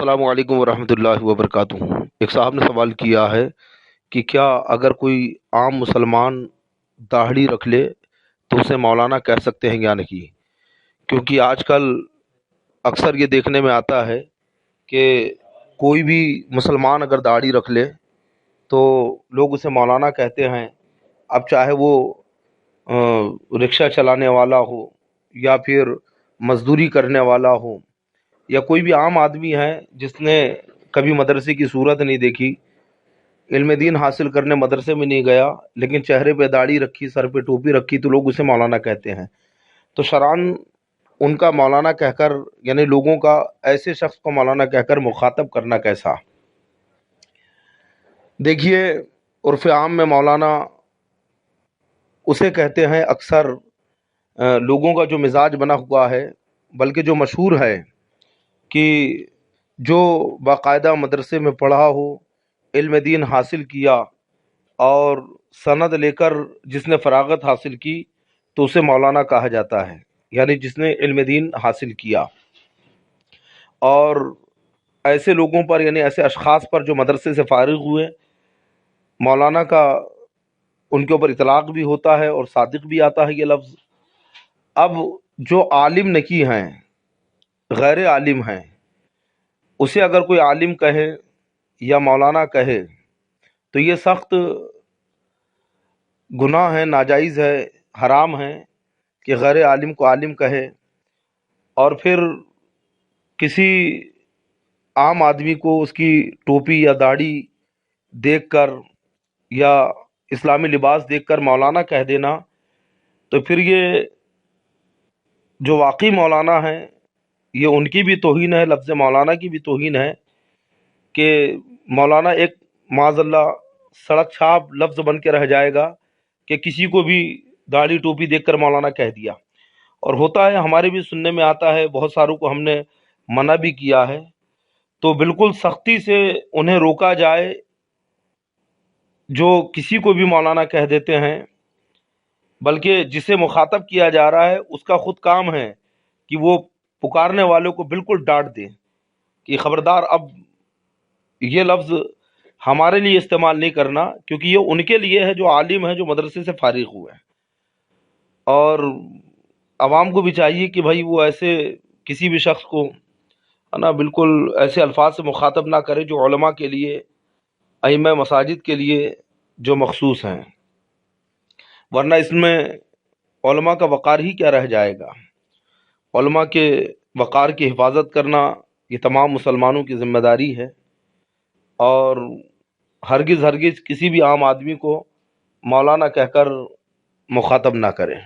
السلام علیکم ورحمۃ اللہ وبرکاتہ۔ ایک صاحب نے سوال کیا ہے کہ کیا اگر کوئی عام مسلمان داڑھی رکھ لے تو اسے مولانا کہہ سکتے ہیں یا نہیں؟ کیونکہ آج کل اکثر یہ دیکھنے میں آتا ہے کہ کوئی بھی مسلمان اگر داڑھی رکھ لے تو لوگ اسے مولانا کہتے ہیں۔ اب چاہے وہ رکشہ چلانے والا ہو یا پھر مزدوری کرنے والا ہو یا کوئی بھی عام آدمی ہے جس نے کبھی مدرسے کی صورت نہیں دیکھی، علم دین حاصل کرنے مدرسے میں نہیں گیا، لیکن چہرے پہ داڑھی رکھی، سر پہ ٹوپی رکھی، تو لوگ اسے مولانا کہتے ہیں۔ تو شرعاً ان کا مولانا کہہ کر، یعنی لوگوں کا ایسے شخص کو مولانا کہہ کر مخاطب کرنا کیسا؟ دیکھیے، عرف عام میں مولانا اسے کہتے ہیں اکثر لوگوں کا جو مزاج بنا ہوا ہے، بلکہ جو مشہور ہے کہ جو باقاعدہ مدرسے میں پڑھا ہو، علم دین حاصل کیا اور سند لے کر جس نے فراغت حاصل کی تو اسے مولانا کہا جاتا ہے، یعنی جس نے علم دین حاصل کیا۔ اور ایسے لوگوں پر، یعنی ایسے اشخاص پر جو مدرسے سے فارغ ہوئے، مولانا کا ان کے اوپر اطلاق بھی ہوتا ہے اور صادق بھی آتا ہے یہ لفظ۔ اب جو عالم نہیں ہیں، غیر عالم ہیں، اسے اگر کوئی عالم کہے یا مولانا کہے تو یہ سخت گناہ ہے، ناجائز ہے، حرام ہے کہ غیر عالم کو عالم کہے۔ اور پھر کسی عام آدمی کو اس کی ٹوپی یا داڑھی دیکھ کر یا اسلامی لباس دیکھ کر مولانا کہہ دینا، تو پھر یہ جو واقعی مولانا ہیں، یہ ان کی بھی توہین ہے، لفظ مولانا کی بھی توہین ہے کہ مولانا ایک معاذ اللہ سڑک چھاپ لفظ بن کے رہ جائے گا کہ کسی کو بھی داڑھی ٹوپی دیکھ کر مولانا کہہ دیا۔ اور ہوتا ہے، ہمارے بھی سننے میں آتا ہے، بہت ساروں کو ہم نے منع بھی کیا ہے، تو بالکل سختی سے انہیں روکا جائے جو کسی کو بھی مولانا کہہ دیتے ہیں، بلکہ جسے مخاطب کیا جا رہا ہے اس کا خود کام ہے کہ وہ پکارنے والوں کو بالکل ڈانٹ دے کہ خبردار، اب یہ لفظ ہمارے لیے استعمال نہیں کرنا، کیونکہ یہ ان کے لیے ہے جو عالم ہے، جو مدرسے سے فارغ ہوئے ہیں۔ اور عوام کو بھی چاہیے کہ بھائی وہ ایسے کسی بھی شخص کو ہے نا بالکل ایسے الفاظ سے مخاطب نہ کرے جو علماء کے لیے، ائمہ مساجد کے لیے جو مخصوص ہیں، ورنہ اس میں علماء کا وقار ہی کیا رہ جائے گا۔ علماء کے وقار کی حفاظت کرنا یہ تمام مسلمانوں کی ذمہ داری ہے، اور ہرگز ہرگز کسی بھی عام آدمی کو مولانا کہہ کر مخاطب نہ کریں۔